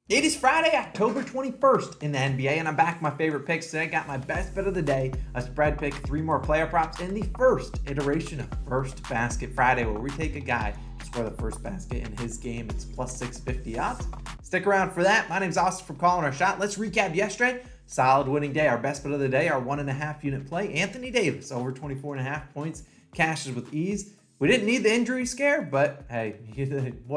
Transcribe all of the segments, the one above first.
It is Friday, October 21st in the NBA, and I'm back with my favorite picks today. Got my best bet of the day, a spread pick, 3 more player props, and the first iteration of First Basket Friday, where we take a guy to score the first basket in his game. It's plus 650 odds. Stick around for that. My name's Austin from Calling Our Shot. Let's recap yesterday. Solid winning day. Our best bet of the day, our 1.5 unit play. Anthony Davis, over 24.5 points, cashes with ease. We didn't need the injury scare, but hey,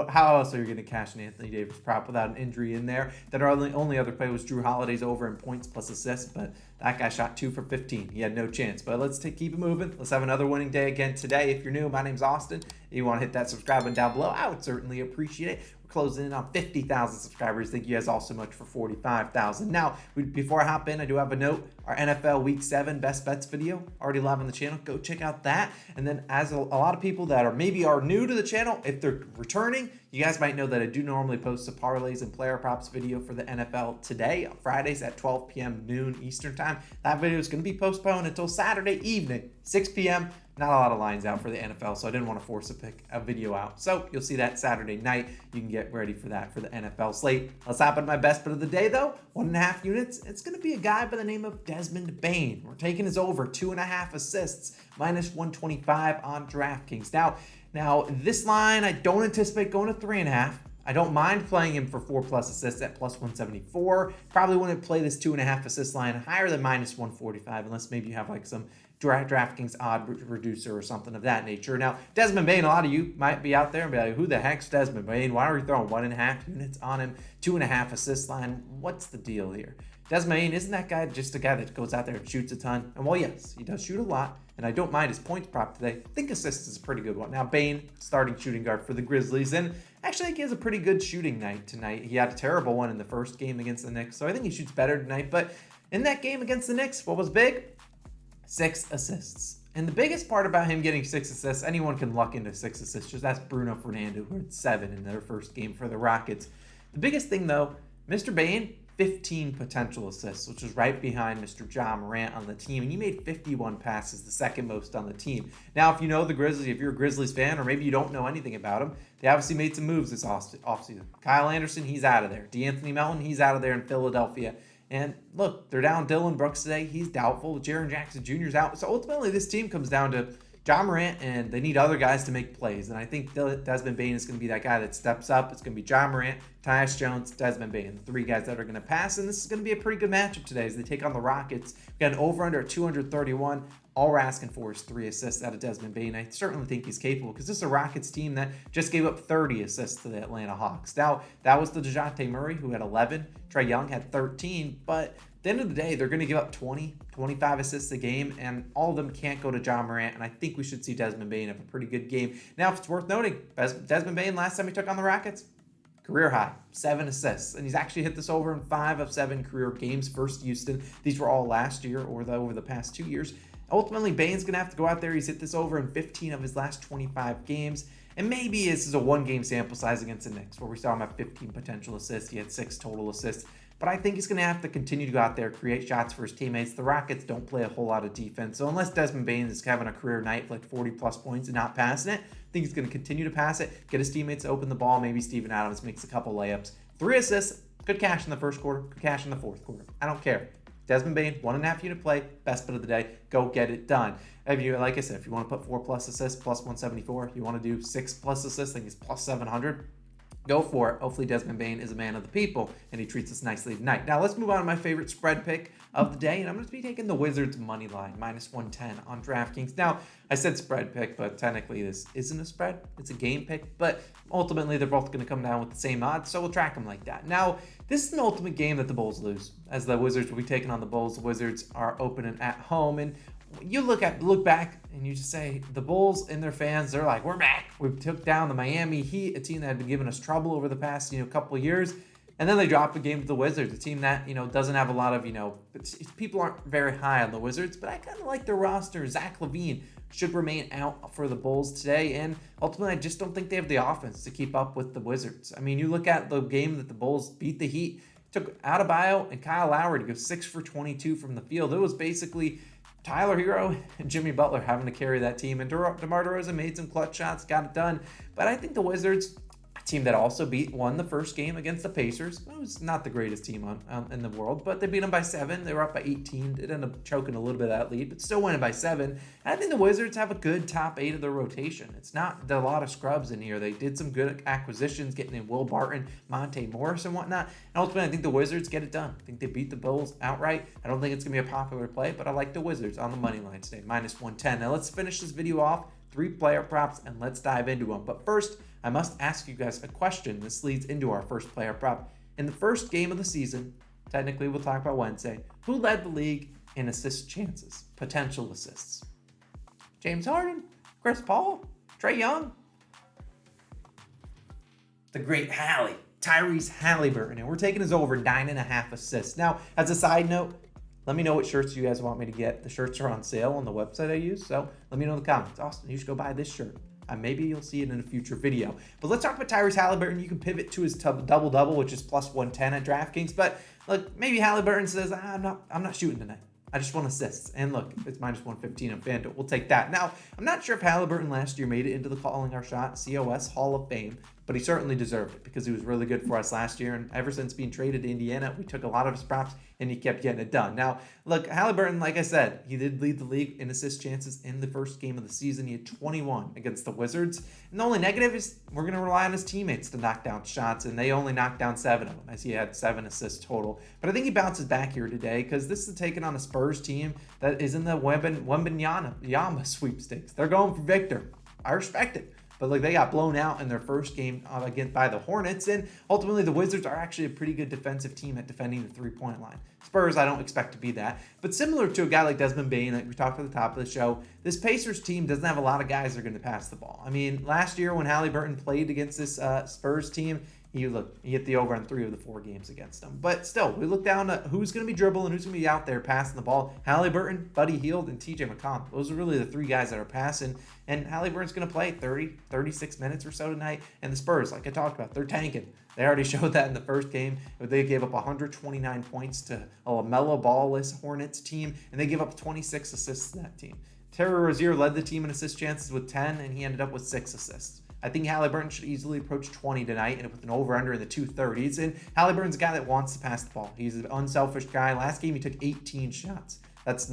how else are you going to cash an Anthony Davis prop without an injury in there? That our only other play was Drew Holiday's over in points plus assists, but that guy shot 2 for 15. He had no chance. But let's keep it moving. Let's have another winning day again today. If you're new, my name's Austin. If you want to hit that subscribe button down below, I would certainly appreciate it. Closing in on 50,000 subscribers. Thank you guys all so much for 45,000. Now, before I hop in, I do have a note. Our NFL Week 7 Best Bets video, already live on the channel. Go check out that. And then as a lot of people that are new to the channel, if they're returning, you guys might know that I do normally post a parlays and player props video for the NFL today, on Fridays at 12 p.m. noon Eastern time. That video is going to be postponed until Saturday evening, 6 p.m. Not a lot of lines out for the NFL, so I didn't want to force a video out. So you'll see that Saturday night. You can get ready for that for the NFL slate. Let's hop into my best bet of the day, though. 1.5 units. It's going to be a guy by the name of Desmond Bane. We're taking his over 2.5 assists, minus 125 on DraftKings. Now this line, I don't anticipate going to 3.5. I don't mind playing him for 4+ assists at plus 174. Probably wouldn't play this 2.5 assist line higher than minus 145 unless maybe you have like some DraftKings odd reducer or something of that nature. Now, Desmond Bane, a lot of you might be out there and be like, who the heck's Desmond Bane? Why are we throwing 1.5 units on him? 2.5 assist line. What's the deal here? Desmond Bane, isn't that guy just a guy that goes out there and shoots a ton? And well, yes, he does shoot a lot, and I don't mind his points prop today. I think assists is a pretty good one. Now, Bane, starting shooting guard for the Grizzlies, and actually I think he has a pretty good shooting night tonight. He had a terrible one in the first game against the Knicks, so I think he shoots better tonight. But in that game against the Knicks, what was big? 6 assists. And the biggest part about him getting 6 assists, anyone can luck into 6 assists. Just ask Bruno Fernando, who had 7 in their first game for the Rockets. The biggest thing, though, Mr. Bane, 15 potential assists, which is right behind Mr. Ja Morant on the team. And he made 51 passes, the second most on the team. Now, if you know the Grizzlies, if you're a Grizzlies fan, or maybe you don't know anything about them, they obviously made some moves this offseason. Kyle Anderson, he's out of there. DeAnthony Melton, he's out of there in Philadelphia. And look, they're down Dylan Brooks today. He's doubtful. Jaren Jackson Jr. is out. So ultimately, this team comes down to Ja Morant, and they need other guys to make plays. And I think Desmond Bane is going to be that guy that steps up. It's going to be Ja Morant, Tyus Jones, Desmond Bane, the 3 guys that are going to pass. And this is going to be a pretty good matchup today as they take on the Rockets. We got an over-under at 231. All we're asking for is 3 assists out of Desmond Bane. I certainly think he's capable because this is a Rockets team that just gave up 30 assists to the Atlanta Hawks. Now, that was the DeJounte Murray, who had 11. Trae Young had 13. But at the end of the day, they're going to give up 20, 25 assists a game, and all of them can't go to Ja Morant, and I think we should see Desmond Bane have a pretty good game. Now, if it's worth noting, Desmond Bane, last time he took on the Rockets, career high, 7 assists. And he's actually hit this over in 5 of 7 career games versus Houston. These were all last year or over the past 2 years. Ultimately, Bane's going to have to go out there. He's hit this over in 15 of his last 25 games. And maybe this is a 1-game sample size against the Knicks where we saw him have 15 potential assists. He had 6 total assists. But I think he's going to have to continue to go out there, create shots for his teammates. The Rockets don't play a whole lot of defense. So unless Desmond Bane is having a career night for like 40-plus points and not passing it, I think he's going to continue to pass it, get his teammates to open the ball. Maybe Steven Adams makes a couple layups. 3 assists, good cash in the first quarter, good cash in the fourth quarter. I don't care. Desmond Bane, 1.5 unit play, best bet of the day. Go get it done. If you, like I said, if you want to put 4+ assists, plus 174, you want to do 6+ assists, I think it's plus 700. Go for it. Hopefully Desmond Bane is a man of the people and he treats us nicely tonight. Now let's move on to my favorite spread pick of the day, and I'm going to be taking the Wizards money line, minus 110 on DraftKings. Now, I said spread pick, but technically this isn't a spread. It's a game pick, but ultimately they're both going to come down with the same odds, so we'll track them like that. Now, this is an ultimate game that the Bulls lose, as the Wizards will be taking on the Bulls. The Wizards are opening at home, and you look back and you just say the Bulls and their fans, they're like, we're back. We took down the Miami Heat, a team that had been giving us trouble over the past couple of years. And then they drop a game to the Wizards, a team that doesn't have a lot of people aren't very high on the Wizards, but I kind of like their roster. Zach LaVine should remain out for the Bulls today, and ultimately I just don't think they have the offense to keep up with the Wizards. I mean, you look at the game that the Bulls beat the Heat, took Adebayo and Kyle Lowry to go 6 for 22 from the field. It was basically Tyler Hero and Jimmy Butler having to carry that team, and DeMar DeRozan made some clutch shots, got it done. But I think the Wizards, Team that also won the first game against the Pacers. It was not the greatest team in the world, but they beat them by 7. They were up by 18. It ended up choking a little bit of that lead, but still winning by 7. And I think the Wizards have a good top 8 of their rotation. It's not a lot of scrubs in here. They did some good acquisitions, getting in Will Barton, Monte Morris, and whatnot. And ultimately, I think the Wizards get it done. I think they beat the Bulls outright. I don't think it's going to be a popular play, but I like the Wizards on the money line today, -110. Now let's finish this video off. 3 player props, and let's dive into them. But first, I must ask you guys a question. This leads into our first player prop. In the first game of the season, technically we'll talk about Wednesday, who led the league in assist chances, potential assists? James Harden, Chris Paul, Trae Young, the great Tyrese Halliburton, and we're taking his over 9.5 assists. Now, as a side note, let me know what shirts you guys want me to get. The shirts are on sale on the website I use, so let me know in the comments. Austin, you should go buy this shirt. Maybe you'll see it in a future video. But let's talk about Tyrese Halliburton. You can pivot to his double-double, which is +110 at DraftKings. But look, maybe Halliburton says, I'm not shooting tonight. I just want assists. And look, it's -115 on FanDuel. We'll take that. Now, I'm not sure if Halliburton last year made it into the Calling Our Shot COS Hall of Fame, but he certainly deserved it because he was really good for us last year. And ever since being traded to Indiana, we took a lot of his props and he kept getting it done. Now, look, Halliburton, like I said, he did lead the league in assist chances in the first game of the season. He had 21 against the Wizards. And the only negative is we're going to rely on his teammates to knock down shots, and they only knocked down 7 of them, as he had 7 assists total. But I think he bounces back here today because this is taking on a Spurs team that is in the Wembanyama sweepstakes. They're going for Victor. I respect it. But like, they got blown out in their first game again by the Hornets, and ultimately the Wizards are actually a pretty good defensive team at defending the three-point line. Spurs, I don't expect to be that. But similar to a guy like Desmond Bane, like we talked at the top of the show, this Pacers team doesn't have a lot of guys that are going to pass the ball. I mean, last year when Halliburton played against this Spurs team, he hit the over on 3 of the 4 games against them. But still, we look down at who's going to be dribbling, who's going to be out there passing the ball. Halliburton, Buddy Hield, and TJ McConnell. Those are really the 3 guys that are passing. And Halliburton's going to play 36 minutes or so tonight. And the Spurs, like I talked about, they're tanking. They already showed that in the first game. They gave up 129 points to a LaMelo Ball-less Hornets team, and they gave up 26 assists to that team. Terry Rozier led the team in assist chances with 10, and he ended up with 6 assists. I think Halliburton should easily approach 20 tonight, and with an over-under in the 230s. And Halliburton's a guy that wants to pass the ball. He's an unselfish guy. Last game, he took 18 shots. That's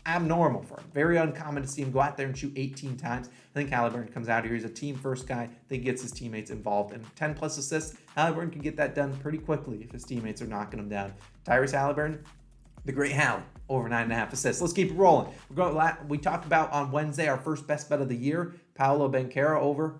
abnormal for him. Very uncommon to see him go out there and shoot 18 times. I think Halliburton comes out here. He's a team-first guy. I think he gets his teammates involved. And 10-plus assists, Halliburton can get that done pretty quickly if his teammates are knocking him down. Tyrese Halliburton, the great Hall, over 9.5 assists. Let's keep it rolling. We talked about on Wednesday our first best bet of the year, Paolo Banchero over.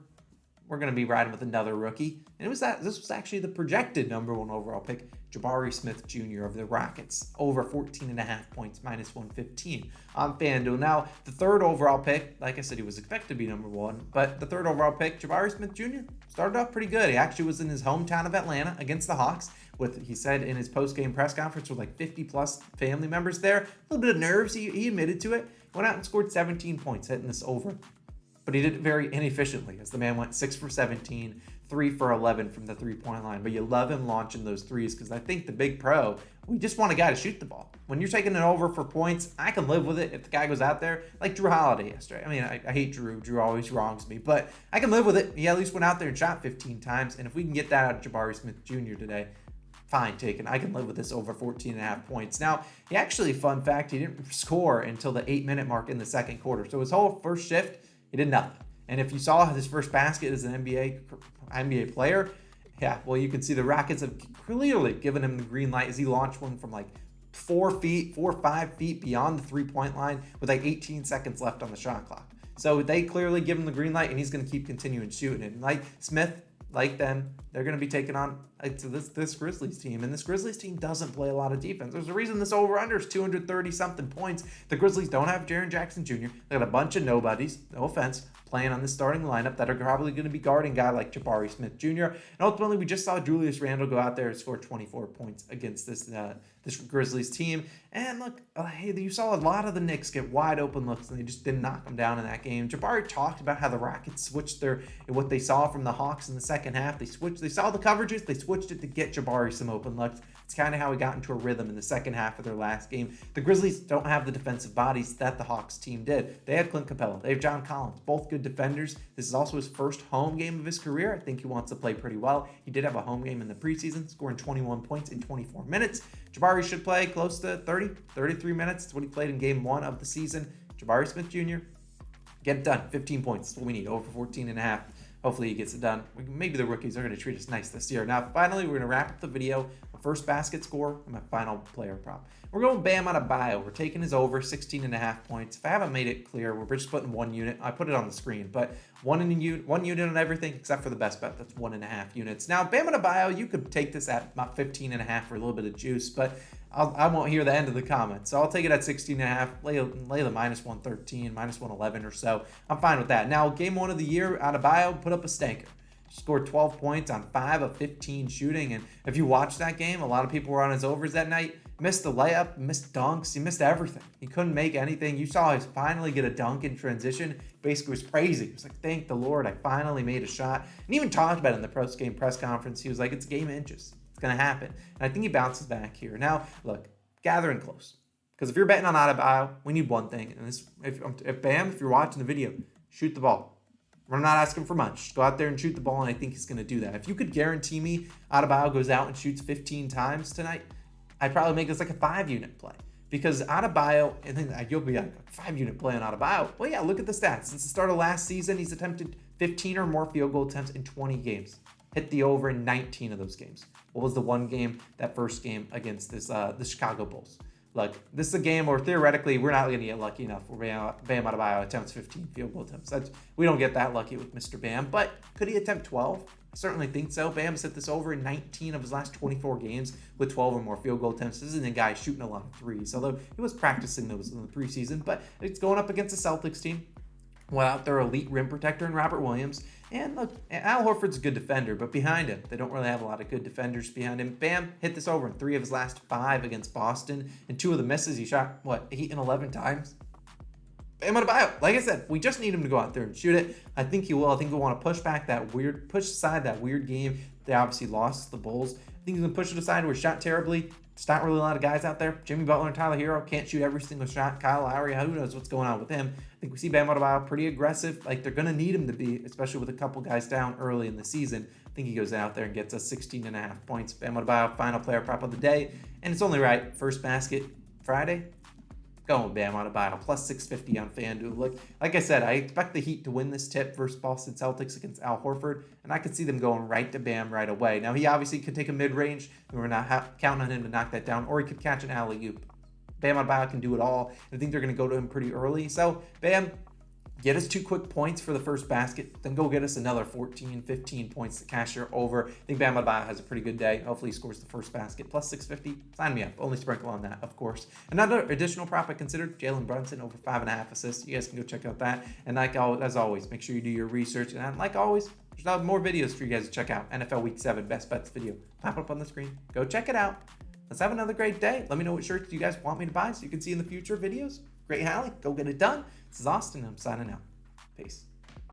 We're going to be riding with another rookie. And this was actually the projected number 1 overall pick, Jabari Smith Jr. of the Rockets, over 14.5 points, -115 on FanDuel. Now, the 3rd overall pick, like I said, he was expected to be number 1, but the 3rd overall pick, Jabari Smith Jr., started off pretty good. He actually was in his hometown of Atlanta against the Hawks. He said in his post-game press conference with like 50-plus family members there, a little bit of nerves, he admitted to it, went out and scored 17 points, hitting this over. But he did it very inefficiently, as the man went 6 for 17, 3 for 11 from the three-point line. But you love him launching those threes because I think the big pro, we just want a guy to shoot the ball. When you're taking it over for points, I can live with it if the guy goes out there like Drew Holiday yesterday. I mean, I hate Drew. Drew always wrongs me, but I can live with it. He at least went out there and shot 15 times. And if we can get that out of Jabari Smith Jr. today, fine, taken. I can live with this over 14.5 points. Now, he actually, fun fact, he didn't score until the 8-minute mark in the second quarter. So his whole first shift, he did nothing. And if you saw his first basket as an NBA player, yeah, well, you can see the Rockets have clearly given him the green light as he launched one from like 4 or 5 feet beyond the three-point line with like 18 seconds left on the shot clock. So they clearly give him the green light, and he's going to keep continuing shooting it. And like Smith, like them, they're going to be taking on this Grizzlies team. And this Grizzlies team doesn't play a lot of defense. There's a reason this over-under is 230-something points. The Grizzlies don't have Jaren Jackson Jr. They got a bunch of nobodies, no offense, playing on the starting lineup that are probably going to be guarding a guy like Jabari Smith Jr. And ultimately, we just saw Julius Randle go out there and score 24 points against this Grizzlies team. And look, hey, you saw a lot of the Knicks get wide open looks, and they just didn't knock them down in that game. Jabari talked about how the Rockets switched what they saw from the Hawks in the second half. They saw the coverages, they switched switched it to get Jabari some open looks. It's kind of how he got into a rhythm in the second half of their last game. The Grizzlies don't have the defensive bodies that the Hawks team did. They had Clint Capella. They have John Collins, both good defenders. This is also his first home game of his career. I think he wants to play pretty well. He did have a home game in the preseason, scoring 21 points in 24 minutes. Jabari should play close to 33 minutes. That's what he played in game 1 of the season. Jabari Smith Jr., get it done. 15 points is what we need, over 14.5. Hopefully he gets it done. Maybe the rookies are going to treat us nice this year. Now, finally, we're going to wrap up the video. My first basket score and my final player prop. We're going Bam Adebayo. We're taking his over 16.5 points. If I haven't made it clear, we're just putting 1 unit. I put it on the screen, but 1 unit on everything except for the best bet. That's 1.5 units. Now, Bam Adebayo, you could take this at about 15.5 for a little bit of juice, but I won't hear the end of the comment. So I'll take it at 16.5, lay the minus 113, minus 111 or so. I'm fine with that. Now, game 1 of the year, Adebayo put up a stanker. Scored 12 points on 5 of 15 shooting. And if you watch that game, a lot of people were on his overs that night. Missed the layup, missed dunks, he missed everything. He couldn't make anything. You saw him finally get a dunk in transition. Basically, was crazy. He was like, thank the Lord, I finally made a shot. And even talked about it in the post-game press conference. He was like, it's a game of inches. It's going to happen. And I think he bounces back here. Now, look, gathering close. Because if you're betting on Adebayo, we need one thing. And this, if you're watching the video, shoot the ball. I'm not asking for much. Just go out there and shoot the ball, and I think he's going to do that. If you could guarantee me Adebayo goes out and shoots 15 times tonight, I'd probably make this like a 5-unit play. Because Adebayo, and then you'll be like, a 5-unit play on Adebayo. Well, yeah, look at the stats. Since the start of last season, he's attempted 15 or more field goal attempts in 20 games. Hit the over in 19 of those games. What was the one game, that first game against the Chicago Bulls? Look, this is a game where theoretically we're not going to get lucky enough where Bam Adebayo attempts 15 field goal attempts. We don't get that lucky with Mr. Bam, but could he attempt 12? I certainly think so. Bam's hit this over in 19 of his last 24 games with 12 or more field goal attempts. This isn't a guy shooting a lot of threes, although he was practicing those in the preseason, but it's going up against the Celtics team without their elite rim protector in Robert Williams. And look, Al Horford's a good defender, but behind him, they don't really have a lot of good defenders behind him. Bam hit this over in 3 of his last 5 against Boston. And 2 of the misses, he shot, 8 and 11 times? Bam Adebayo. Like I said, we just need him to go out there and shoot it. I think he will. I think he'll want to push aside that weird game. They obviously lost the Bulls. I think he's going to push it aside where he shot terribly. There's not really a lot of guys out there. Jimmy Butler and Tyler Hero can't shoot every single shot. Kyle Lowry, who knows what's going on with him. I think we see Bam Adebayo pretty aggressive. Like they're going to need him to be, especially with a couple guys down early in the season. I think he goes out there and gets us 16.5 points. Bam Adebayo, final player prop of the day. And it's only right. First basket Friday. Going with Bam Adebayo, plus 650 on FanDuel. Look, like I said, I expect the Heat to win this tip versus Boston Celtics against Al Horford, and I could see them going right to Bam right away. Now, he obviously could take a mid-range, and we're not counting on him to knock that down, or he could catch an alley-oop. Bam Adebayo can do it all. I think they're going to go to him pretty early. So, Bam, get us 2 quick points for the first basket, then go get us another 14, 15 points to cash your over. I think Bam Adebayo has a pretty good day. Hopefully he scores the first basket. Plus 650, sign me up. Only sprinkle on that, of course. Another additional prop I considered, Jalen Brunson over 5.5 assists. You guys can go check out that. And as always, make sure you do your research. And like always, there's more videos for you guys to check out. NFL Week 7 Best Bets video. Pop up on the screen. Go check it out. Let's have another great day. Let me know what shirts you guys want me to buy so you can see in the future videos. Great Hallie, go get it done. This is Austin, and I'm signing out. Peace.